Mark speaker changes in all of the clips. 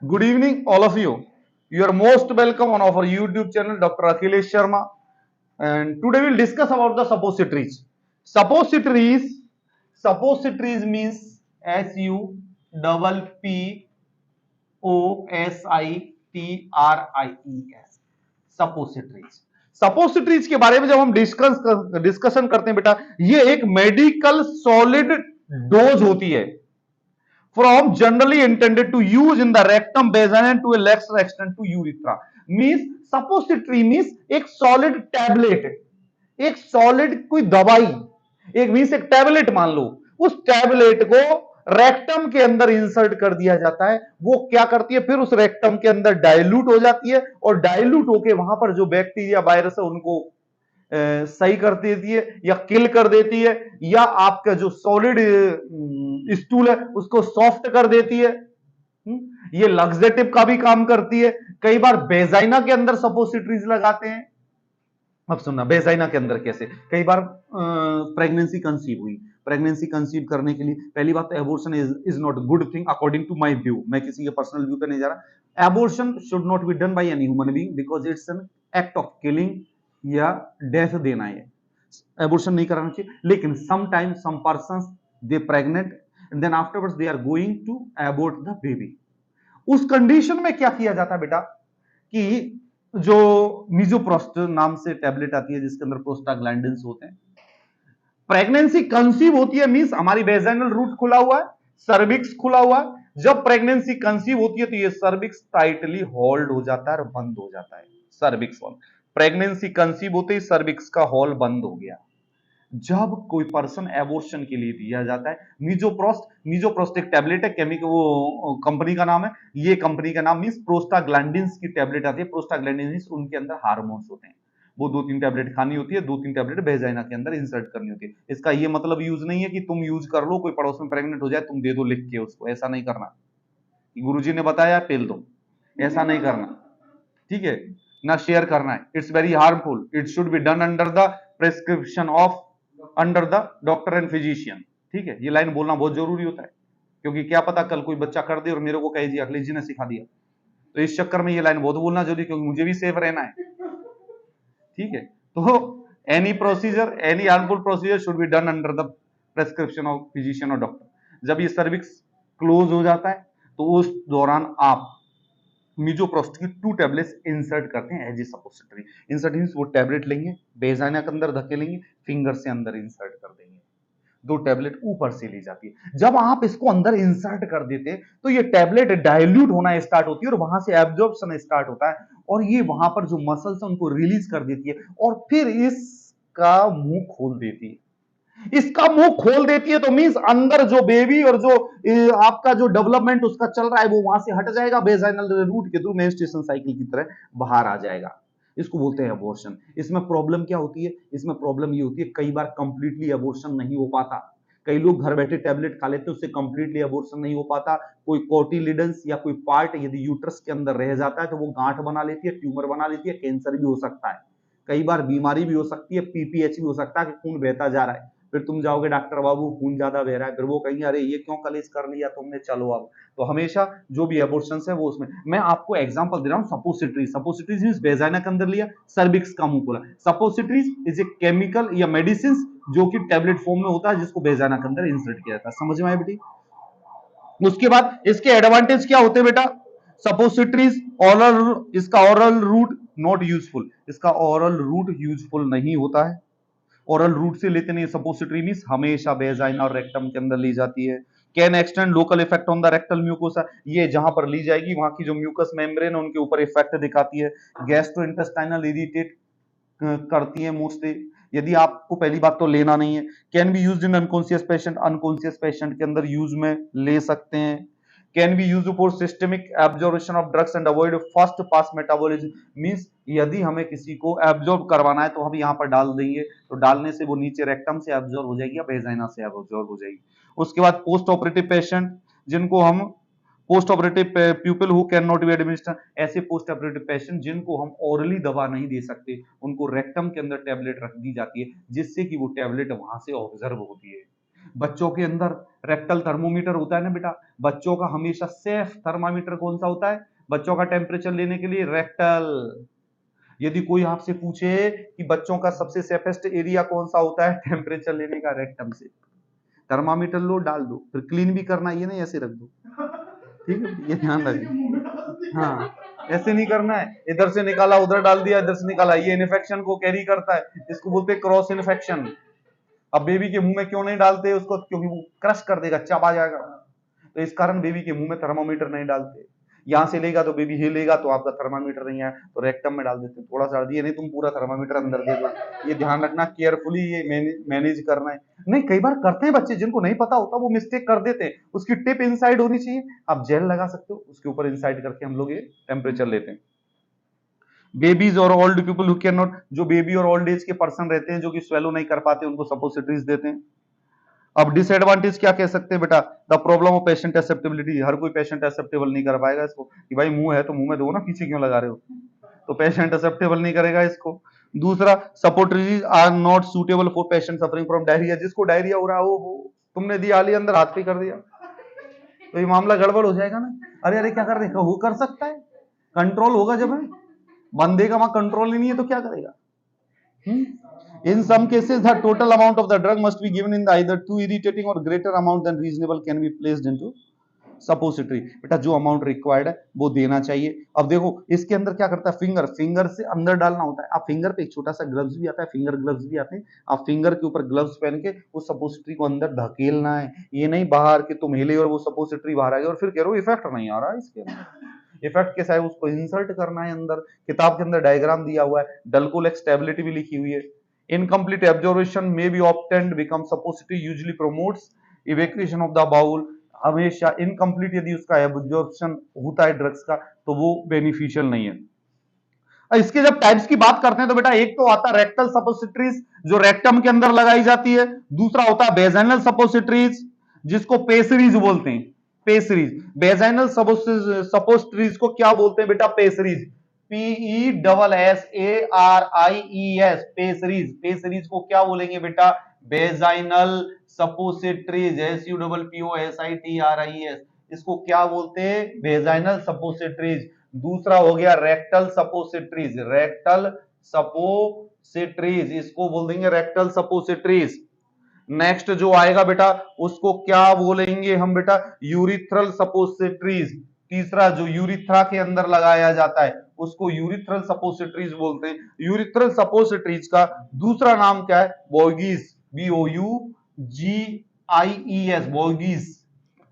Speaker 1: Good evening, all of you. You are most welcome on our YouTube channel, Dr. Akhilesh Sharma. And today we'll discuss about the suppositories. Suppositories, suppositories means SUPPOSITRIES. Suppositories suppositories के बारे में जब हम discussion करते हैं बेटा, ये एक मेडिकल सॉलिड डोज होती है from generally intended to use in the rectum, vagina and to a lesser extent to urethra. Means suppository means एक solid tablet, एक solid कोई दवाई, एक मीन्स एक टैबलेट मान लो, उस टैबलेट को रेक्टम के अंदर इंसर्ट कर दिया जाता है। वो क्या करती है, फिर उस रेक्टम के अंदर डाइल्यूट हो जाती है और डाइल्यूट होके वहां पर जो बैक्टीरिया वायरस है उनको सही कर देती है या किल कर देती है, या आपका जो सॉलिड स्टूल है उसको सॉफ्ट कर देती है। ये लग्जेटिव का भी काम करती है। कई बार बेजाइना के अंदर सपोसिटरीज लगाते हैं। अब सुनना, बेजाइना के अंदर कैसे, कई बार प्रेगनेंसी कंसीव हुई, प्रेगनेंसी कंसीव करने के लिए पहली बात तो abortion is not good thing according to my view. मैं किसी के पर्सनल व्यू पे नहीं जा रहा। Abortion should not be done by any human being because it's an act of killing या डेथ देना है। एबॉर्शन नहीं कराना चाहिए, लेकिन some time some persons they pregnant and then afterwards they are going to abort the baby. उस condition में क्या किया जाता है बेटा कि जो मिजोप्रोस्ट नाम से टैबलेट आती है जिसके अंदर प्रोस्टाग्लैंडिन्स होते हैं, प्रेगनेंसी कंसीव होती है मींस हमारी वेजाइनल रूट खुला हुआ है, सर्विक्स खुला हुआ है। जब प्रेगनेंसी कंसीव होती है तो ये सर्विक्स टाइटली होल्ड हो जाता है और बंद हो जाता है। सर्विक्स होल, प्रेगनेंसी कंसीव होते ही सर्विक्स का होल बंद हो गया। जब कोई पर्सन एबॉर्शन के लिए दिया जाता है, मिजोप्रोस्ट, मिजोप्रोस्ट एक टैबलेट है, केमिकल वो कंपनी का नाम है, ये कंपनी का नाम मींस प्रोस्टाग्लैंडिन्स की टैबलेट आती है। प्रोस्टाग्लैंडिन्स उनके अंदर हार्मोन्स होते हैं, वो 2-3 टैबलेट खानी होती है, 2-3 टैबलेट वेजाइना के अंदर इंसर्ट करनी होती है। इसका ये मतलब यूज नहीं है कि तुम यूज कर लो, कोई पड़ोस में प्रेग्नेंट हो जाए तुम दे दो लिख के उसको, ऐसा नहीं करना। गुरुजी ने बताया पेल दो, ऐसा नहीं करना, ठीक है ना, शेयर करना है। It's very harmful, it should be done under the prescription of under the doctor and physician. ठीक है, ये लाइन बोलना बहुत जरूरी होता है, क्योंकि क्या पता कल कोई बच्चा कर दे और मेरे को कहे जी अखिलेश जी ने सिखा दिया। तो इस चक्कर में ये लाइन बहुत बोलना जरूरी, क्योंकि मुझे भी सेफ रहना है। ठीक है, तो any procedure, any harmful procedure should be done under the prescription of physician और डॉक्टर। जब ये सर्विक्स क्लोज हो जाता है तो उस दौरान आप मिजोप्रोस्ट की 2 टैबलेट्स इंसर्ट करते हैं as a suppository. Insert means वो टैबलेट लेंगे, बेजाना के अंदर धकेलेंगे, फिंगर से अंदर इंसर्ट कर देंगे, 2 टैबलेट ऊपर से ली जाती है। जब आप इसको अंदर इंसर्ट कर देते हैं तो ये टैबलेट डाइल्यूट होना स्टार्ट होती है और वहां से एब्जॉर्प्शन स्टार्ट होता है और ये वहां पर जो मसल्स है उनको रिलीज कर देती है और फिर इसका मुंह खोल देती है। इसका मुंह खोल देती है तो मींस अंदर जो बेबी और जो आपका जो डेवलपमेंट उसका चल रहा है वो वहां से हट जाएगा, वेजाइनल रूट के थ्रू मेंस्ट्रुएशन साइकिल की तरह बाहर आ जाएगा। इसको बोलते हैं अबॉर्शन। इसमें प्रॉब्लम क्या होती है, इसमें प्रॉब्लम ये होती है कई बार कंप्लीटली अबॉर्शन नहीं हो पाता। कई लोग घर बैठे टैबलेट खा लेते हैं, उससे कंप्लीटली अबॉर्शन नहीं हो पाता। कोई कोटिलिडन्स या कोई पार्ट यदि यूट्रस के अंदर रह जाता है तो वो गांठ बना लेती है, ट्यूमर बना लेती है, कैंसर भी हो सकता है। कई बार बीमारी भी हो सकती है, पीपीएच भी हो सकता है कि खून बहता जा रहा है। फिर तुम जाओगे डॉक्टर बाबू खून ज्यादा बह रहा है, फिर वो कहेंगे अरे ये क्यों कलेश कर लिया तुमने, चलो अब। तो हमेशा जो भी एबॉर्शंस है वो उसमें, मैं आपको एग्जांपल दे रहा हूं सपोसिटरी। सपोसिटरीज मींस वेजाइना के अंदर लिया, सर्विक्स का मुंह खोला। सपोसिटरीज इज ए केमिकल या मेडिसिन जो कि टैबलेट फॉर्म में होता है जिसको वेजाइना के अंदर इंसर्ट किया जाता है। समझ में आया बेटी? उसके बाद इसके एडवांटेज क्या होते हैं बेटा? सपोसिटरीज ओरल, इसका ओरल रूट नॉट यूजफुल, इसका ओरल रूट यूजफुल नहीं होता है। ओरल रूट से लेते नहीं, सपोसिटरी मींस हमेशा वेजाइना और रेक्टम के अंदर ली जाती है। Can extend local effect on the rectal mucosa, ये जहां पर ली जाएगी वहां की जो म्यूकस मेम्ब्रेन है उनके ऊपर इफेक्ट दिखाती है। गैस्ट्रोइंटेस्टाइनल इरिटेट करती है मोस्टली। यदि आपको पहली बात तो लेना नहीं है। Can be used in unconscious patient, unconscious patient के अंदर यूज में ले सकते हैं। Can be used for systemic absorption of drugs and avoid first pass metabolism, means यदि हमें किसी को एब्जॉर्ब करवाना है तो हम यहाँ पर डाल देंगे, तो डालने से वो नीचे रेक्टम से एब्जॉर्ब हो जाएगी या वेजाइना से एब्जॉर्ब हो जाएगी। उसके बाद पोस्ट ऑपरेटिव पेशेंट, जिनको हम post operative people who can not be administer, ऐसे पोस्ट ऑपरेटिव पेशेंट जिनको हम ओरली दवा नहीं दे सकते उनको रेक्टम के अंदर टैबलेट रख दी जाती है जिससे कि वो टैबलेट वहां से ऑब्जर्व होती है। बच्चों के अंदर रेक्टल थर्मोमीटर होता है ना बेटा, बच्चों का हमेशा सेफ थर्मामीटर कौन सा होता है बच्चों का टेम्परेचर लेने के लिए? रेक्टल। यदि कोई आपसे पूछे कि बच्चों का सबसे सेफेस्ट एरिया कौन सा होता है टेम्परेचर लेने का? रेक्टम से। थर्मामीटर लो, डाल दो, फिर क्लीन भी करना, ये नहीं ऐसे रख दो, ठीक है, ये ध्यान रखना। हाँ, ऐसे नहीं करना है, इधर से निकाला उधर डाल दिया, इधर से निकाला, ये इन्फेक्शन को कैरी करता है, इसको बोलते हैं क्रॉस इन्फेक्शन। अब बेबी के मुंह में क्यों नहीं डालते उसको? क्योंकि वो क्रश कर देगा, चबा जाएगा, तो इस कारण बेबी के मुंह में थर्मामीटर नहीं डालते। यहां से लेगा तो बेबी हिलेगा तो आपका थर्मामीटर नहीं है, तो रेक्टम में डाल देते, थोड़ा सा ये नहीं तुम पूरा थर्मामीटर अंदर दे दो। ये ध्यान रखना, केयरफुली ये मैनेज करना है। नहीं, कई बार करते हैं बच्चे, जिनको नहीं पता होता वो मिस्टेक कर देते हैं, उसकी टिप इनसाइड होनी चाहिए, आप जेल लगा सकते हो उसके ऊपर, इनसाइड करके हम लोग ये टेम्परेचर लेते हैं। बेबीज और old people who can not, जो बेबी और ओल्ड एज के पर्सन रहते हैं जो कि स्वेलो नहीं कर पाते, उनको सपोसिटरीज देते हैं। अब डिसएडवांटेज क्या कह सकते हैं बेटा? The problem of patient acceptability, हर कोई पेशेंट एक्सेप्टेबल नहीं कर पाएगा इसको, कि भाई मुंह है तो मुंह में दो ना, पीछे क्यों लगा रहे हो, तो पेशेंट एक्सेप्टेबल नहीं करेगा इसको। दूसरा, suppositories are not suitable for patient suffering from diarrhoea, जिसको डायरिया हो रहा हो वो तुमने दिया हाली अंदर हाथ पे कर दिया तो ये मामला गड़बड़ हो जाएगा ना। अरे अरे क्या कर रहे हो, वो कर सकता है, कंट्रोल होगा जब है, बंदे का वहां कंट्रोल ही नहीं है तो क्या करेगा? In some cases, the total amount of the drug must be given in the either too irritating or greater amount than reasonable can be placed into suppository. बेटा जो अमाउंट रिक्वायर्ड है वो देना चाहिए। अब देखो इसके अंदर क्या करता है, फिंगर, फिंगर से अंदर डालना होता है। आप फिंगर पे एक छोटा सा ग्लव्स भी आता है, फिंगर ग्लव्स भी आते हैं, आप फिंगर के ऊपर ग्लव्स पहन के उस सपोसिटरी को अंदर धकेलना है, ये नहीं बाहर कि तुम हिले और वो सपोसिटरी बाहर आ गई और फिर कह रहे हो इफेक्ट नहीं आ रहा है इसके अंदर। इफेक्ट के साथ उसको इंसर्ट करना है अंदर। किताब के अंदर डायग्राम दिया हुआ है, डलकोलेक स्टेबिलिटी भी लिखी हुई है। Incomplete absorption may be obtained become suppository usually promotes evacuation of the bowel. हमेशा इनकम्प्लीट यदि उसका एब्जॉर्प्शन होता है ड्रग्स का तो वो बेनिफिशियल नहीं है। इसके जब टाइप्स की बात करते हैं तो बेटा एक तो आता है रेक्टल सपोसिटरीज जो रेक्टम के अंदर लगाई जाती है, दूसरा होता है बेजाइनल सपोसिटरीज जिसको पेसरीज बोलते हैं। पेसरीज, बेजाइनल सपोसिटरीज को क्या बोलते हैं बेटा? पेसरीज, PESSARIES, पेसरीज। पेसरीज को क्या बोलेंगे बेटा? बेजाइनल सपोसिटरीज, SUPPOSITRIES, इसको क्या बोलते हैं? Vaginal suppositories. दूसरा हो गया रेक्टल सपोसिटरीज, रेक्टल सपोसिटरीज, इसको बोल देंगे रेक्टल सपोसिटरीज। नेक्स्ट जो आएगा बेटा उसको क्या बोलेंगे हम बेटा? Urethral suppositories. तीसरा जो यूरिथ्रा के अंदर लगाया जाता है उसको यूरिथ्रल सपोसिटरीज बोलते हैं। यूरिथ्रल सपोसिटरीज का दूसरा नाम क्या है? Bogies, BOUGIES, bogies.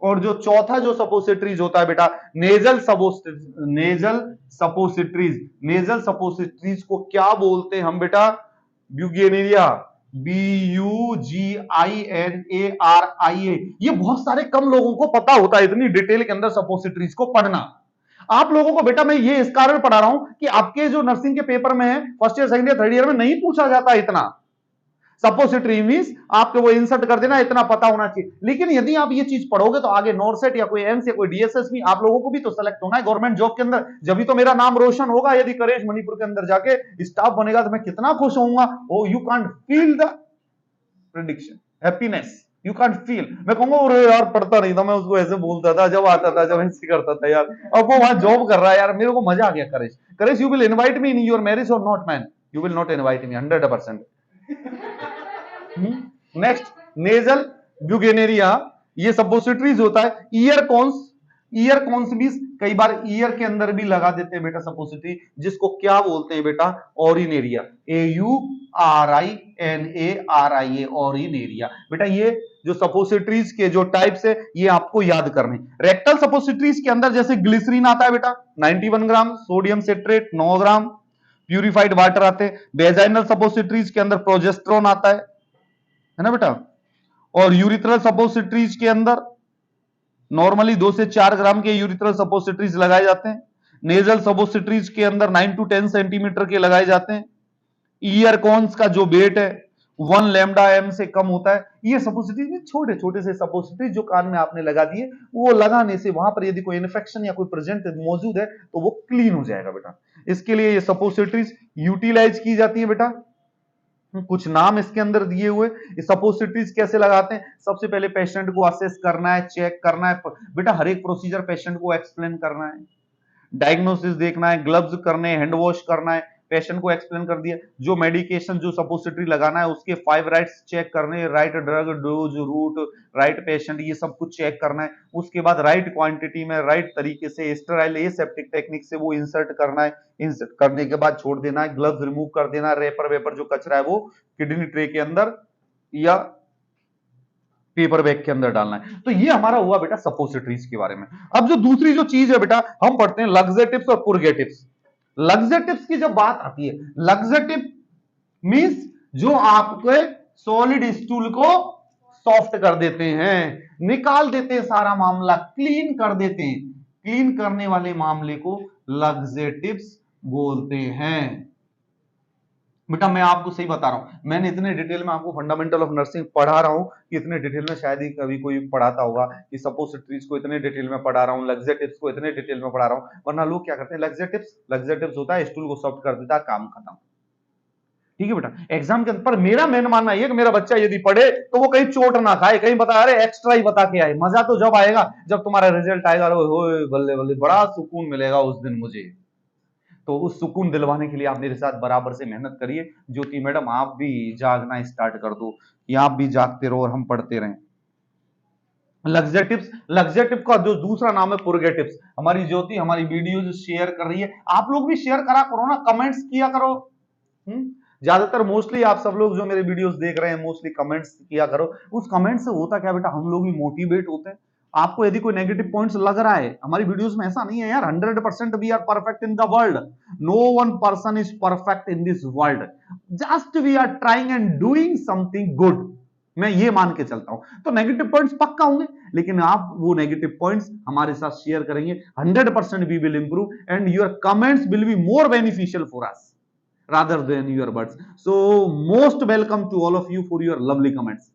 Speaker 1: और जो चौथा जो सपोसिटरीज होता है बेटा नेजल सपोसिटरीज। नेजल सपोसिटरीज को क्या बोलते हैं हम बेटा? ब्यूगेनेरिया, BUGINARIA। ये बहुत सारे कम लोगों को पता होता है इतनी डिटेल के अंदर सपोसिटरीज को पढ़ना। आप लोगों को बेटा मैं ये इस कारण पढ़ा रहा हूं कि आपके जो नर्सिंग के पेपर में है first year second year third year में नहीं पूछा जाता इतना। सपोसिटरी मींस आपको वो इंसर्ट कर देना, इतना पता होना चाहिए। लेकिन यदि आप ये चीज पढ़ोगे तो आगे नॉर्सेट या कोई एम्स या कोई डीएसएस भी आप लोगों को भी तो सेलेक्ट होना है गवर्नमेंट जॉब के अंदर, जब भी तो मेरा नाम रोशन होगा। यदि करेश मणिपुर के अंदर जाके स्टाफ बनेगा तो मैं कितना खुश होऊंगा। Oh you can't feel the prediction, happiness, you can't feel. मैं कहूंगा अरे यार पढ़ता नहीं था, मैं उसको ऐसे बोलता था जब आता था, जब ऐसे करता था यार, अब वो वहां जॉब कर रहा है यार, मेरे को मजा आ गया। करेश, करेश you will invite me in your marriage or not man? You will not invite me 100%। Next nasal ब्यूगेनेरिया, ये सपोसिटरीज होता है। ईयर कॉन्स, ईयर कॉन्स भी कई बार ईयर के अंदर भी लगा देते हैं बेटा सपोसिटरी, जिसको क्या बोलते हैं बेटा? ऑरिनेरिया, AURINARIA, ऑरिनेरिया। बेटा ये जो सपोसिटरीज के जो टाइप्स है ये आपको याद करने। रेक्टल सपोसिटरीज के अंदर जैसे ग्लिसरीन आता है बेटा 91 ग्राम, सोडियम सिट्रेट 9 ग्राम, प्यूरिफाइड वाटर आते हैं। बेजाइनल सपोसिटरीज के अंदर प्रोजेस्ट्रॉन आता है ना बेटा। और यूरिथ्रल सपोसिटरीज के अंदर नॉर्मली 2 से 4 ग्राम के यूरिथ्रल सपोसिटरीज लगाए जाते हैं। नेजल सपोसिटरीज के अंदर 9 to 10 सेंटीमीटर के लगाए जाते हैं। ईयर कॉन्स का जो वेट है 1 लैम्डा एम से कम होता है। ये सपोसिटरीज में छोटे छोटे से सपोसिटरीज जो कान में आपने लगा दिए, वो लगाने से वहां पर यदि कोई इन्फेक्शन या कोई प्रेजेंट मौजूद है तो वो क्लीन हो जाएगा बेटा। इसके लिए ये सपोसिटरीज यूटिलाइज की जाती है बेटा। कुछ नाम इसके अंदर दिए हुए। सपोसिटरीज कैसे लगाते हैं? सबसे पहले पेशेंट को असेस करना है, चेक करना है, बेटा हर एक प्रोसीजर पेशेंट को एक्सप्लेन करना है, डायग्नोसिस देखना है, ग्लव्स करने हैं, हैंड वॉश करना है, पेशेंट को एक्सप्लेन कर दिया। जो मेडिकेशन जो सपोजिटरी लगाना है उसके 5 राइट्स चेक करने, right drug dose route, right patient, ये सब कुछ चेक करना है। उसके बाद राइट क्वांटिटी में राइट तरीके से स्टेराइल एसेप्टिक टेक्निक से वो इंसर्ट करना है। इंसर्ट करने के बाद छोड़ देना है, ग्लव्स रिमूव कर देना, रेपर वेपर जो कचरा है वो किडनी ट्रे के अंदर या पेपर बैग के अंदर डालना है। तो ये हमारा हुआ बेटा सपोजिटरीज के बारे में। अब जो दूसरी जो चीज है बेटा, हम पढ़ते हैं लग्जेटिव्स और पुर्गेटिव्स। लग्जेटिव्स की जब बात आती है, लग्जेटिव मींस जो आपके सॉलिड स्टूल को सॉफ्ट कर देते हैं, निकाल देते हैं, सारा मामला क्लीन कर देते हैं। क्लीन करने वाले मामले को लग्जेटिव्स बोलते हैं। बेटा मैं आपको सही बता रहा हूं, मैंने इतने डिटेल में आपको फंडामेंटल ऑफ नर्सिंग पढ़ा रहा हूं कि इतने डिटेल में शायद ही कभी कोई पढ़ाता होगा कि सपोजिटरीज को इतने डिटेल में पढ़ा रहा हूं, लग्जेटिव्स को इतने डिटेल में पढ़ा रहा हूं। वरना लोग क्या करते हैं, लग्जेटिव्स होता है स्टूल को सॉफ्ट कर देता है, काम खत्म। ठीक है बेटा, एग्जाम के पर मेरा मेन मानना यह कि मेरा बच्चा यदि पढ़े तो वो कहीं चोट ना खाए, कहीं बता अरे एक्स्ट्रा ही बता के आए। मजा तो जब आएगा जब तुम्हारा रिजल्ट आएगा, बल्ले बल्ले बड़ा सुकून मिलेगा उस दिन मुझे। तो उस सुकून दिलवाने के लिए आप मेरे साथ बराबर से मेहनत करिए। ज्योति मैडम आप भी जागना स्टार्ट कर दो, कि आप भी जागते रहो और हम पढ़ते रहें। लग्जेटिव्स, लग्जेटिव का जो दूसरा नाम है पुर्गेटिव्स। हमारी ज्योति हमारी वीडियो जो शेयर कर रही है, आप लोग भी शेयर करा करो ना, कमेंट्स किया करो। ज्यादातर मोस्टली आप सब लोग जो मेरे वीडियोस देख रहे हैं मोस्टली कमेंट्स किया करो। उस कमेंट से होता क्या बेटा, हम लोग भी मोटिवेट होते हैं। आपको यदि कोई नेगेटिव पॉइंट्स लग रहा है हमारी वीडियोस में, ऐसा नहीं है यार 100% we are perfect in the world, no one person is perfect in this world, just we are trying and doing something good. मैं ये मान के चलता हूं। तो नेगेटिव पॉइंट्स पक्का होंगे, लेकिन आप वो नेगेटिव पॉइंट्स हमारे साथ शेयर करेंगे, 100% we will improve and your comments will be more beneficial for us rather than your words. So most welcome to all of you for your lovely comments,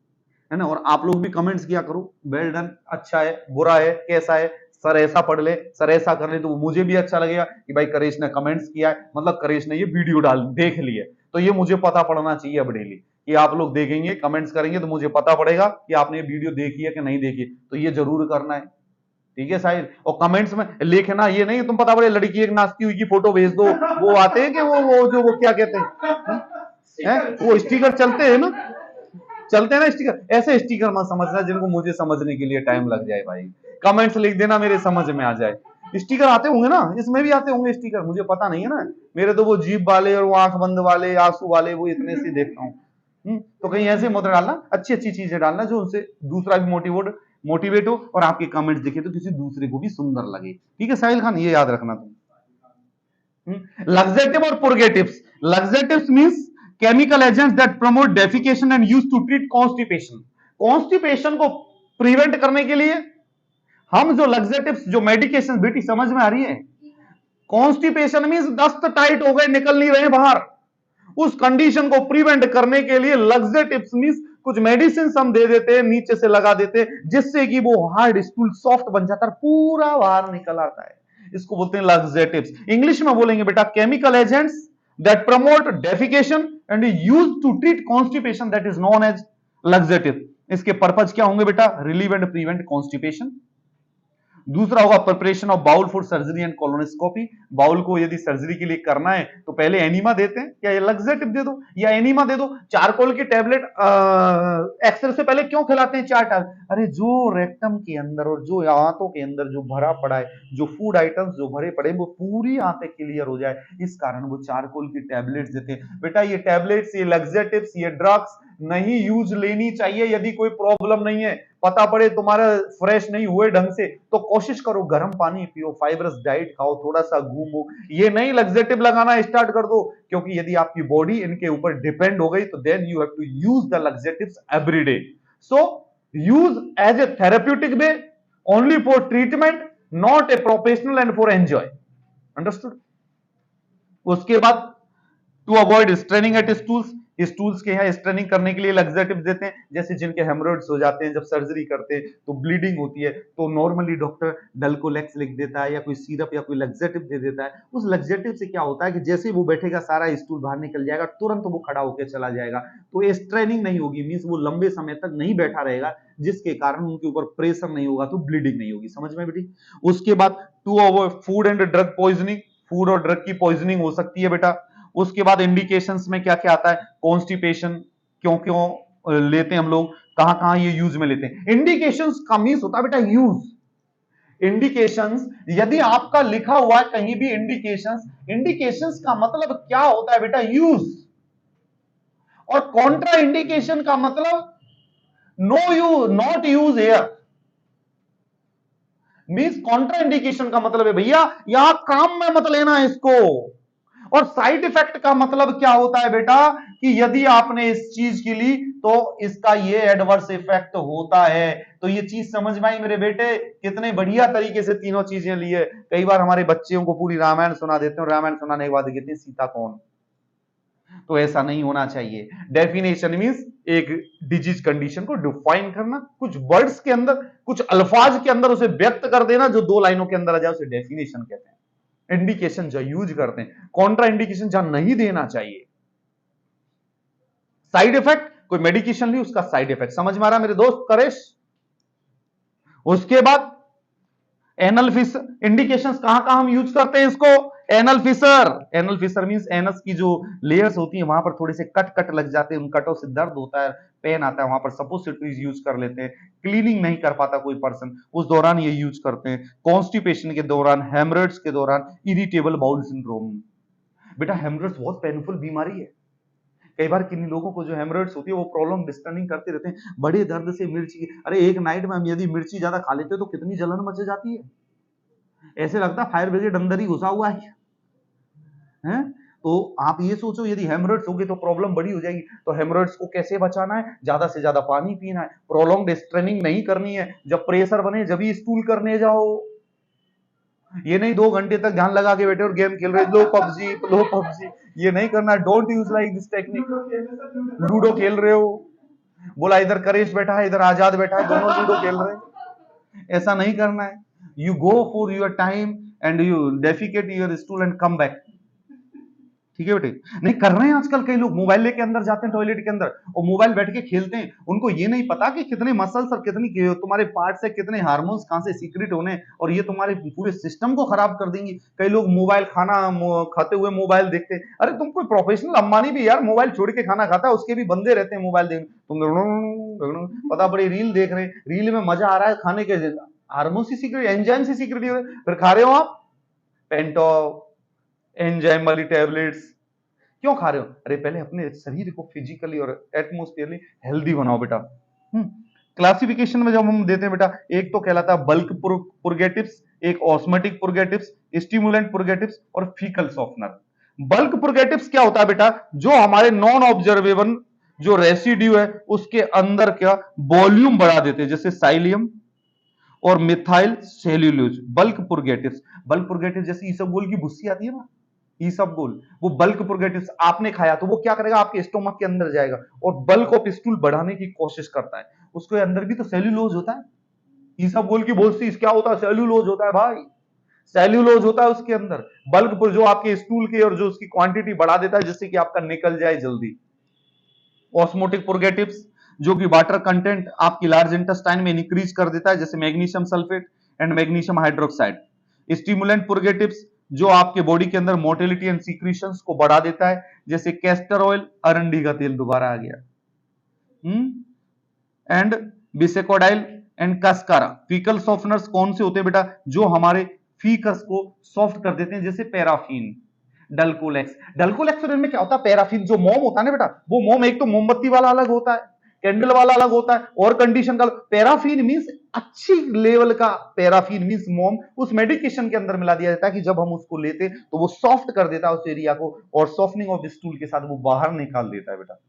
Speaker 1: है ना। और आप लोग भी कमेंट्स किया करो, वेल डन, अच्छा है, बुरा है, कैसा है, सर ऐसा पढ़ ले, सर ऐसा कर ले, तो मुझे भी अच्छा लगेगा कि भाई करेश ने कमेंट्स किया है, मतलब करेश ने ये वीडियो देख ली है, तो ये मुझे पता पड़ना चाहिए अब डेली कि आप लोग देखेंगे कमेंट्स करेंगे तो मुझे पता पड़ेगा कि आपने ये वीडियो देखी है कि नहीं देखी। तो ये जरूर करना है, ठीक है साहिल। और कमेंट्स में लिखना ये नहीं तुम पता पड़े लड़की एक नाचती हुई की फोटो भेज दो, वो आते हैं कि वो क्या कहते हैं, वो स्टिकर चलते हैं ना, चलते हैं ना स्टिकर, ऐसे स्टिकर मत समझना जिनको मुझे समझने के लिए टाइम लग जाए भाई। कमेंट्स लिख देना मेरे समझ में आ जाए। स्टिकर आते होंगे ना, इसमें भी आते होंगे स्टिकर, मुझे पता नहीं है ना, मेरे तो वो जीभ वाले और वो आंख बंद वाले आंसू वाले वो इतने से देखता हूँ। तो कहीं ऐसे मत डालना, अच्छी अच्छी चीजें डालना जो उनसे दूसरा भी मोटिवेट हो और आपके कमेंट्स दिखे तो किसी दूसरे को भी सुंदर लगे। ठीक है साहिल खान, ये याद रखना तुम। लग्जेटिव और purgatives. Laxatives means chemical agents that promote defecation and used to treat constipation. Constipation को प्रिवेंट करने के लिए हम जो लग्जेटिव्स जो मेडिकेशन, बेटी समझ में आ रही है, कॉन्स्टिपेशन मींस दस्त टाइट हो गए निकल नहीं रहे बाहर, उस कंडीशन को प्रिवेंट करने के लिए लग्जेटिव्स मींस कुछ मेडिसिन हम दे देते हैं, नीचे से लगा देते हैं, जिससे कि वो हार्ड स्टूल सॉफ्ट बन जाता है, पूरा बाहर निकल आता है। इसको बोलते हैं लग्जेटिव्स। इंग्लिश में बोलेंगे बेटा chemical agents that promote defecation and use to treat constipation, that is known as laxative. इसके पर्पज क्या होंगे बेटा, रिलीव एंड प्रिवेंट कॉन्स्टिपेशन। दूसरा होगा preparation of bowel for surgery and colonoscopy. Bowel को यदि सर्जरी के लिए करना है तो पहले एनीमा देते हैं, या लग्जेटिव दे दो या एनीमा दे दो। चारकोल की टेबलेट एक्सरे से पहले क्यों खिलाते हैं, 4 टैबलेट, अरे जो रेक्टम के अंदर और जो आंतों के अंदर जो भरा पड़ा है, जो फूड आइटम्स जो भरे पड़े वो पूरी आंतें क्लियर हो जाए, इस कारण वो चारकोल की टेबलेट्स देते हैं। बेटा ये टेबलेट्स, ये लग्जेटिव्स, ये ड्रग्स नहीं यूज लेनी चाहिए यदि कोई प्रॉब्लम नहीं है। पता पड़े तुम्हारा फ्रेश नहीं हुए ढंग से तो कोशिश करो गर्म पानी पियो, फाइबरस डाइट खाओ, थोड़ा सा घूमो। ये नहीं लग्जेटिव लगाना स्टार्ट कर दो, क्योंकि यदि आपकी बॉडी इनके ऊपर डिपेंड हो गई तो then you have to use the laxatives every day. So use as a therapeutic way, only for treatment, not a professional and for enjoy. Understood. उसके बाद to avoid straining at stools, stools के यहाँ straining करने के लिए laxative देते हैं, जैसे जिनके हेमरोइड्स हो जाते हैं, जब सर्जरी करते हैं तो ब्लीडिंग होती है, तो नॉर्मली डॉक्टर डल्कोलेक्स लिख देता है या कोई सिरप या कोई लग्जेटिव दे देता है। उस लग्जेटिव से क्या होता है कि जैसे ही वो बैठेगा सारा स्टूल बाहर निकल जाएगा, तुरंत वो खड़ा होकर चला जाएगा। तो स्ट्रेनिंग नहीं होगी, मीन्स वो लंबे समय तक नहीं बैठा रहेगा, जिसके कारण उनके ऊपर प्रेशर नहीं होगा, तो ब्लीडिंग नहीं होगी। समझ में बेटी? उसके बाद to avoid food and drug poisoning, food और ड्रग की पॉइजनिंग हो सकती है बेटा। उसके बाद इंडिकेशंस में क्या क्या आता है? कॉन्स्टिपेशन क्यों क्यों लेते हैं हम लोग, कहां कहां ये यूज में लेते हैं। इंडिकेशंस का मीन्स होता है बेटा यूज। इंडिकेशंस यदि आपका लिखा हुआ है कहीं भी इंडिकेशंस, इंडिकेशंस का मतलब क्या होता है बेटा? यूज। और कॉन्ट्रा इंडिकेशन का मतलब no use, not use here. Means contra indication का मतलब है भैया यहां काम में मत लेना है इसको। और साइड इफेक्ट का मतलब क्या होता है बेटा? कि यदि आपने इस चीज की ली तो इसका ये एडवर्स इफेक्ट होता है। तो ये चीज समझ में आई मेरे बेटे? कितने बढ़िया तरीके से तीनों चीजें ली है। कई बार हमारे बच्चों को पूरी रामायण सुना देते हैं, रामायण सुनाने के बाद कहते हैं सीता कौन? तो ऐसा नहीं होना चाहिए। डेफिनेशन मींस एक डिजीज कंडीशन को डिफाइन करना, कुछ वर्ड्स के अंदर, कुछ अल्फाज के अंदर उसे व्यक्त कर देना, जो दो लाइनों के अंदर आ जाए उसे डेफिनेशन कहते हैं। इंडिकेशन जो यूज करते हैं, कॉन्ट्रा इंडिकेशन जहां नहीं देना चाहिए। साइड इफेक्ट, कोई मेडिकेशन ली उसका साइड इफेक्ट, समझ में आ रहा मेरे दोस्त करेश? उसके बाद एनल फिशर, इंडिकेशंस कहां कहां हम यूज करते हैं इसको? Anal fissure, anal fissure means anus की जो लेयर्स होती है वहां पर थोड़े से कट कट लग जाते हैं, उन कटों से दर्द होता है, पेन आता है, वहां पर सपोजिटरीज यूज कर लेते हैं। क्लीनिंग नहीं कर पाता कोई पर्सन, उस दौरान ये यूज करते हैं। कॉन्स्टिपेशन के दौरान, हेमरेड्स के दौरान, इरिटेबल बाउल सिंड्रोम। बेटा हेमरेड्स बहुत पेनफुल बीमारी है। कई बार किन्हीं लोगों को जो हेमरेड्स होती है वो प्रॉब्लम डिस्टर्निंग करते रहते हैं, बड़े दर्द से मिर्ची, अरे एक नाइट में हम यदि मिर्ची ज्यादा खा लेते तो कितनी जलन मच जाती है, ऐसे लगता फायर ब्रिगेड अंदर ही घुसा हुआ है। तो आप ये सोचो यदि हेमरेड्स होगी तो प्रॉब्लम बड़ी हो जाएगी। तो हेमरेड्स को कैसे बचाना है? ज्यादा से ज्यादा पानी पीना है, प्रोलॉन्ग्ड स्ट्रेनिंग नहीं करनी है, जब प्रेशर बने जब ही स्टूल करने जाओ। ये नहीं 2 घंटे तक ध्यान लगा के बैठे और गेम खेल रहे, लो पबजी लो पबजी, ये नहीं करना। Don't use like this technique. Ludo खेल रहे हो, बोला इधर करेश बैठा है इधर आजाद बैठा है, दोनों लूडो खेल रहे हैं, ऐसा नहीं करना है। You go for your time and you defecate your stool and come back. ठीक है बेटे? नहीं कर रहे हैं आजकल कई लोग, मोबाइल लेके अंदर जाते हैं टॉयलेट के अंदर और मोबाइल बैठ के खेलते हैं। उनको ये नहीं पता कि कितने मसल्स और कितनी तुम्हारे पार्ट्स है, कितने हार्मोन्स कहां से सीक्रेट होने, और ये तुम्हारे पूरे सिस्टम को खराब कर देंगी। कई लोग मोबाइल खाते हुए मोबाइल देखते हैं। अरे तुम कोई प्रोफेशनल अंबानी भी यार मोबाइल छोड़ के खाना खाता है, उसके भी बंदे रहते हैं मोबाइल देख, तुम पता पड़ी रील देख रहे हैं, रील में मजा आ रहा है खाने के, हार्मोन से सीक्रेट, एंजाइम से सीक्रेट, फिर खा रहे हो आप पेंटो एंजाइम वाली टैबलेट्स। क्यों खा रहे हो? अरे पहले अपने शरीर को फिजिकली और एटमोस्फियरली हेल्दी बनाओ बेटा। क्लासिफिकेशन में जब हम देते हैं बेटा, एक तो कहलाता है बल्क पुर्गेटिव्स, एक ऑस्मेटिक पुर्गेटिव्स, स्टिमुलेंट पुर्गेटिव्स और फीकल सॉफ्टनर। बल्क पुर्गेटिव्स क्या होता है बेटा? जो हमारे नॉन ऑब्जर्वेबल जो रेसिड्यू है उसके अंदर क्या वॉल्यूम बढ़ा देते हैं, जैसे साइलियम और मिथाइल सेल्यूलोज। बल्क पुर्गेटिव्स, बल्क पुर्गेटिव जैसे इसबगोल की भुस्सी आती है ना, इसबगोल, वो बल्क पुर्गेटिव्स आपने खाया तो वो क्या करेगा, आपके स्टोमक के अंदर जाएगा और बल्क ऑफ स्टूल बढ़ाने की कोशिश करता है। उसके अंदर भी तो सेल्यूलोज होता है, इसबगोल की भुस्सी क्या होता है? सेल्यूलोज होता है भाई, सेल्यूलोज होता है उसके अंदर। बल्क पर जो आपके स्टूल की और जो उसकी क्वांटिटी बढ़ा देता है जिससे कि आपका निकल जाए जल्दी। ऑस्मोटिक पुर्गेटिव्स जो कि वाटर कंटेंट आपकी लार्ज इंटेस्टाइन में इंक्रीज कर देता है, जैसे magnesium sulphate and magnesium hydroxide. Stimulant purgatives जो आपके बॉडी के अंदर मोटिलिटी एंड सीक्रेशंस को बढ़ा देता है, जैसे कैस्टर ऑयल, अरंडी का तेल, दोबारा आ गया, एंड बिसेकोडाइल एंड कास्कारा। फीकल सॉफ्टनर्स कौन से होते हैं बेटा? जो हमारे फीकस को सॉफ्ट कर देते हैं, जैसे पैराफिन, डल्कोलेक्स। डल्कोलेक्स में क्या होता है? पैराफिन जो मोम होता है ना बेटा, वो मोम एक तो मोमबत्ती वाला अलग होता है, कैंडल वाला अलग होता है, और कंडीशन का। पैराफिन मींस अच्छी लेवल का, पैराफिन मींस मोम उस मेडिकेशन के अंदर मिला दिया जाता है कि जब हम उसको लेते तो वो सॉफ्ट कर देता है उस एरिया को, और सॉफ्टनिंग ऑफ स्टूल के साथ वो बाहर निकाल देता है बेटा।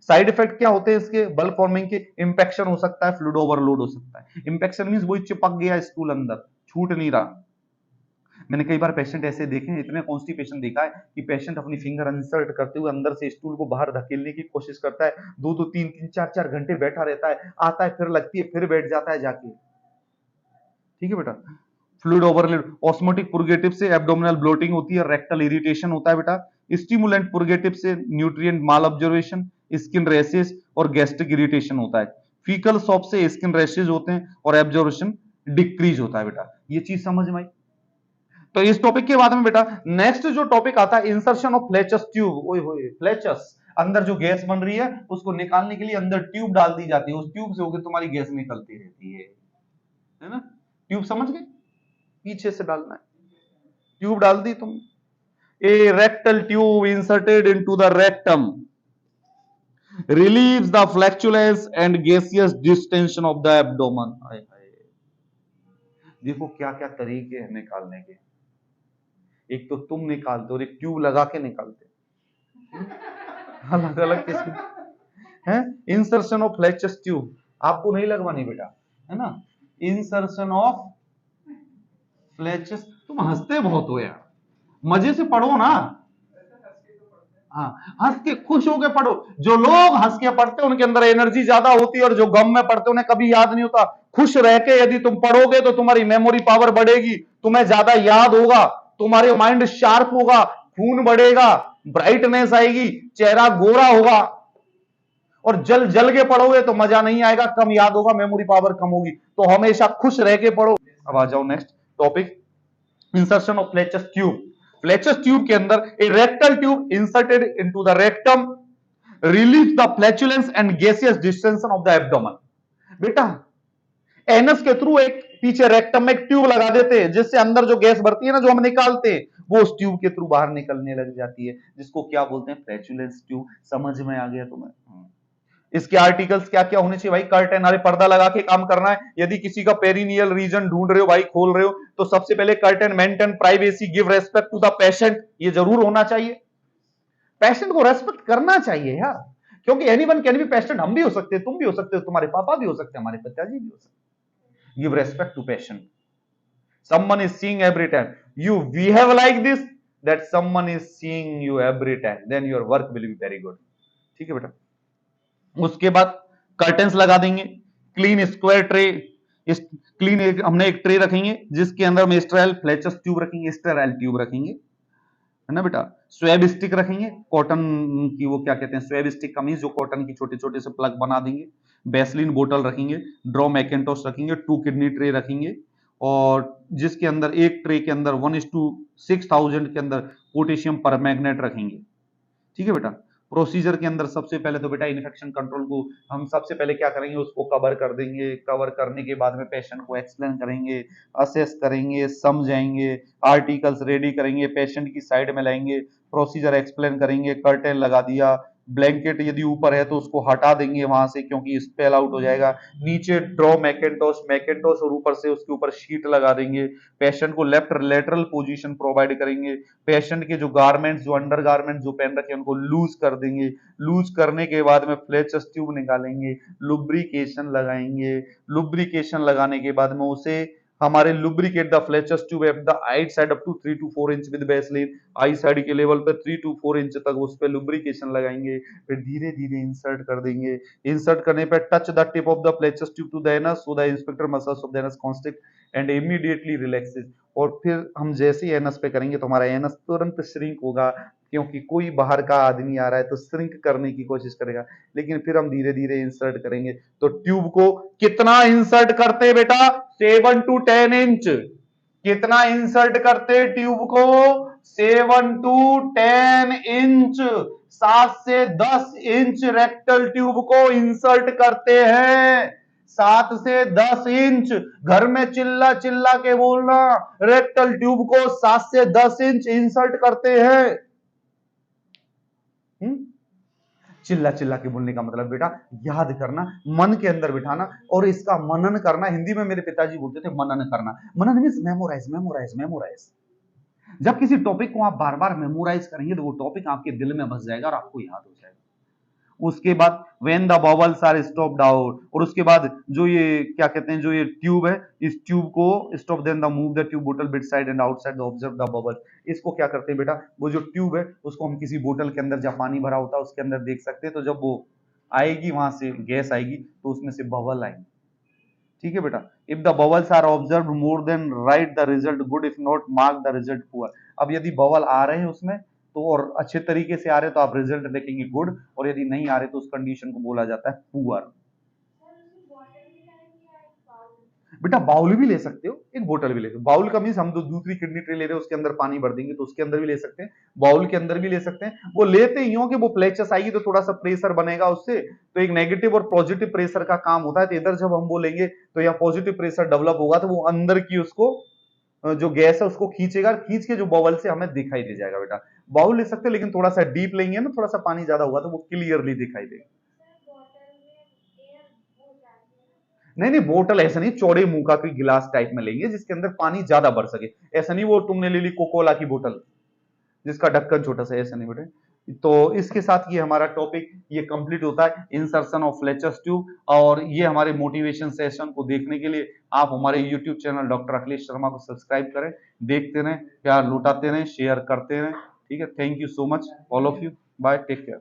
Speaker 1: साइड इफेक्ट क्या होते हैं इसके? बल्क फॉर्मिंग के, इंफेक्शन हो सकता है, फ्लूइड ओवरलोड हो सकता है। इंफेक्शन मींस वही चिपक गया स्टूल अंदर, छूट नहीं रहा। मैंने कई बार पेशेंट ऐसे देखे हैं, इतने कॉन्स्टिपेशन देखा है कि पेशेंट अपनी फिंगर इंसर्ट करते हुए अंदर से स्टूल को बाहर धकेलने की कोशिश करता है, 2-2 3-3 4-4 घंटे बैठा रहता है, आता है फिर लगती है फिर बैठ जाता है जाके। ठीक है बेटा। फ्लूइड ओवरलोड, ऑस्मोटिक पुर्गेटिव से एब्डोमिनल ब्लोटिंग होती है, रेक्टल इरिटेशन होता है बेटा। स्टिमुलेंट पुर्गेटिव से न्यूट्रिएंट माल ऑब्जर्वेशन, स्किन रैशेस और गैस्ट्रिक इरिटेशन होता है। फीकल सॉप से स्किन रैशेस होते हैं और एब्जॉर्प्शन डिक्रीज होता है बेटा। ये चीज समझ में आई। तो इस टॉपिक के बाद में बेटा नेक्स्ट जो टॉपिक आता है इंसर्शन ऑफ फ्लेचस ट्यूब। ओए होए, फ्लेचस, अंदर जो गैस बन रही है उसको निकालने के लिए अंदर ट्यूब डाल दी जाती है, उस ट्यूब से होकर तुम्हारी गैस निकलती रहती है ना। ट्यूब समझ गए, पीछे से डालना है, ट्यूब डाल दी तुम। A rectal tube inserted into the rectum relieves the flatulence and gaseous distension of the abdomen। देखो क्या क्या तरीके हैं निकालने के, एक तो तुम निकालते और एक ट्यूब लगा के निकालते, अलग अलग किस्म है। इंसर्शन ऑफ फ्लेचस ट्यूब आपको नहीं लगवानी बेटा, है ना। इंसर्शन ऑफ फ्लेचस, तुम हंसते बहुत हो यार, मजे से पढ़ो ना। हाँ, हंस के खुश होके पढ़ो। जो लोग हंस के पढ़ते हैं उनके अंदर एनर्जी ज्यादा होती है, और जो गम में पढ़ते उन्हें कभी याद नहीं होता। खुश रह के यदि तुम पढ़ोगे तो तुम्हारी मेमोरी पावर बढ़ेगी, तुम्हें ज्यादा याद होगा, तुम्हारे माइंड शार्प होगा, खून बढ़ेगा, ब्राइटनेस आएगी, चेहरा गोरा होगा। और जल जल के पढ़ोगे तो मजा नहीं आएगा, कम याद होगा, मेमोरी पावर कम होगी। तो हमेशा खुश रह के पढ़ो। अब आ जाओ next topic, insertion of flatus tube. Flatus tube के अंदर a rectal tube inserted into the rectum relieve the flatulence and gaseous distension of the abdomen. बेटा एनस के थ्रू एक पीछे रेक्टम में एक ट्यूब लगा देते हैं, जिससे अंदर जो गैस भरती है ना, जो हम निकालते हैं, वो उस ट्यूब के थ्रू बाहर निकलने लग जाती है, जिसको क्या बोलते हैं, फ्लैचुलेंस ट्यूब। समझ में आ गया तुम्हें। इसके आर्टिकल्स क्या क्या होने चाहिए भाई, कर्टेन, अरे पर्दा लगा के काम करना है। यदि किसी का पेरिनियल रीजन ढूंढ रहे हो भाई, खोल रहे हो, तो सबसे पहले curtain, maintain privacy, give respect to the patient, ये जरूर होना चाहिए। पेशेंट को रेस्पेक्ट करना चाहिए यार, क्योंकि एनीवन कैन बी पेशेंट। हम भी हो सकते हैं, तुम भी हो सकते हो, तुम्हारे पापा भी हो सकते हैं, हमारे पिताजी भी हो सकते हैं। Give respect to patient. someone is seeing every time you behave like this, that someone is seeing you every time, then your work will be very good। ठीक है बेटा। उसके बाद कर्टेंस लगा देंगे, क्लीन स्क्वायर ट्रे, इस clean हमने एक ट्रे रखेंगे जिसके अंदर में स्टेराइल फ्लेचस ट्यूब रखेंगे, स्टेराइल ट्यूब रखेंगे, है ना बेटा। स्वेब स्टिक रखेंगे, कॉटन की, वो क्या कहते हैं, स्वेब स्टिक का मींस जो कॉटन की छोटे छोटे से प्लग बना देंगे। बेसलिन बोतल रखेंगे, ड्रॉ मैकेंटोस रखेंगे, 2 किडनी ट्रे रखेंगे, और जिसके अंदर एक ट्रे के अंदर 1:6000 के अंदर पोटेशियम परमैंगनेट रखेंगे। ठीक है बेटा। प्रोसीजर के अंदर सबसे पहले तो बेटा इन्फेक्शन कंट्रोल को हम सबसे पहले क्या करेंगे, उसको कवर कर देंगे। कवर करने के बाद में पेशेंट को एक्सप्लेन करेंगे, असेस करेंगे, समझाएंगे, आर्टिकल्स रेडी करेंगे, पेशेंट की साइड में लाएंगे, प्रोसीजर एक्सप्लेन करेंगे। कर्टेन लगा दिया, ब्लैंकेट यदि ऊपर है तो उसको हटा देंगे वहां से, क्योंकि स्पेल आउट हो जाएगा। नीचे ड्रॉ मैकेंटोस, मैकेंटोस और ऊपर से उसके ऊपर शीट लगा देंगे। पेशेंट को लेफ्ट लेटरल पोजीशन प्रोवाइड करेंगे। पेशेंट के जो गारमेंट्स, जो अंडर गारमेंट जो पहन रखे हैं उनको लूज कर देंगे। लूज करने के बाद में फ्लेचस ट्यूब निकालेंगे, लुब्रिकेशन लगाएंगे। लुब्रिकेशन लगाने के बाद में उसे हमारे lubricate the flatus tube at the eye side up to 3 to 4 inch with vaseline. Eye side के लेवल पे 3 to 4 इंच तक उस पे लुब्रिकेशन लगाएंगे, फिर धीरे धीरे इंसर्ट कर देंगे। इंसर्ट करने पे touch the tip of the flatus tube to the anus, so the sphincter muscles of the anus constrict and immediately relaxes. और फिर हम जैसे ही एनस पे करेंगे तो हमारा एनस तुरंत श्रिंक होगा, क्योंकि कोई बाहर का आदमी आ रहा है तो श्रिंक करने की कोशिश करेगा। लेकिन फिर हम धीरे धीरे इंसर्ट करेंगे। तो ट्यूब को कितना इंसर्ट करते बेटा, 7 to 10 इंच। कितना इंसर्ट करते ट्यूब को, 7 to 10 इंच। 7 से 10 इंच रेक्टल ट्यूब को इंसर्ट करते हैं। 7 से 10 इंच। घर में चिल्ला चिल्ला के बोलना, रेक्टल ट्यूब को 7 से 10 इंच इंसर्ट करते हैं। चिल्ला चिल्ला के बोलने का मतलब बेटा याद करना, मन के अंदर बिठाना और इसका मनन करना। हिंदी में मेरे पिताजी बोलते थे मनन करना। मनन मींस मेमोराइज, मेमोराइज, मेमोराइज। जब किसी टॉपिक को आप बार बार मेमोराइज करेंगे तो वो टॉपिक आपके दिल में बस जाएगा और आपको याद हो जाएगा। उसके बाद when the bubbles are stopped out, और उसके बाद जो ये क्या कहते हैं, जो ये ट्यूब है, इस ट्यूब को stop, then the move the tube बोतल bit side and outside the observe the bubble. इसको क्या करते हैं बेटा, वो जो ट्यूब है उसको हम किसी बोतल के अंदर, जब पानी भरा होता है उसके अंदर देख सकते हैं, तो जब वो आएगी, वहां से गैस आएगी तो उसमें से बबल आएंगे। ठीक है बेटा, if the bubbles are observe more then write the result good, if not mark the result poor. अब यदि बबल आ रहे हैं उसमें तो, और अच्छे तरीके से आ रहे हैं तो आप रिजल्ट देखेंगे गुड, और यदि नहीं आ रहे तो उस कंडीशन को बोला जाता है पुअर। बेटा बाउल भी ले सकते हो, एक बोतल भी ले सकते हो। बाउल का मीन्स हम जो दूसरी किडनी ट्रे ले रहे हैं उसके अंदर पानी भर देंगे तो उसके अंदर भी ले सकते हैं, बाउल के अंदर भी ले सकते हैं। वो लेते ही हो कि वो प्लेचस आएगी तो थोड़ा सा प्रेशर बनेगा उससे, तो एक नेगेटिव और पॉजिटिव प्रेशर का काम होता है। तो इधर जब हम बोलेंगे तो यहाँ पॉजिटिव प्रेशर डेवलप होगा तो वो अंदर की उसको जो गैस है उसको खींचेगा, खींच के जो बबल से हमें दिखाई दे जाएगा। बेटा बाउल ले सकते हैं, लेकिन थोड़ा सा डीप लेंगे ना, थोड़ा सा पानी ज्यादा होगा तो वो क्लियरली दिखाई देगा। नहीं नहीं, बोतल ऐसा नहीं, चौड़े मुंह का कोई गिलास टाइप में लेंगे जिसके अंदर पानी ज्यादा भर सके। ऐसा नहीं वो तुमने ले ली कोकोला की बोतल जिसका ढक्कन छोटा सा, ऐसा नहीं बेटे। तो इसके साथ ये हमारा टॉपिक ये कंप्लीट होता है, इंसर्शन ऑफ फ्लेचस ट्यूब। और ये हमारे मोटिवेशन सेशन को देखने के लिए आप हमारे YouTube channel doctor Akhilesh Sharma को सब्सक्राइब करें, देखते रहें, प्यार लुटाते रहें, शेयर करते रहें। ठीक है, thank you so much all of you, bye, take care.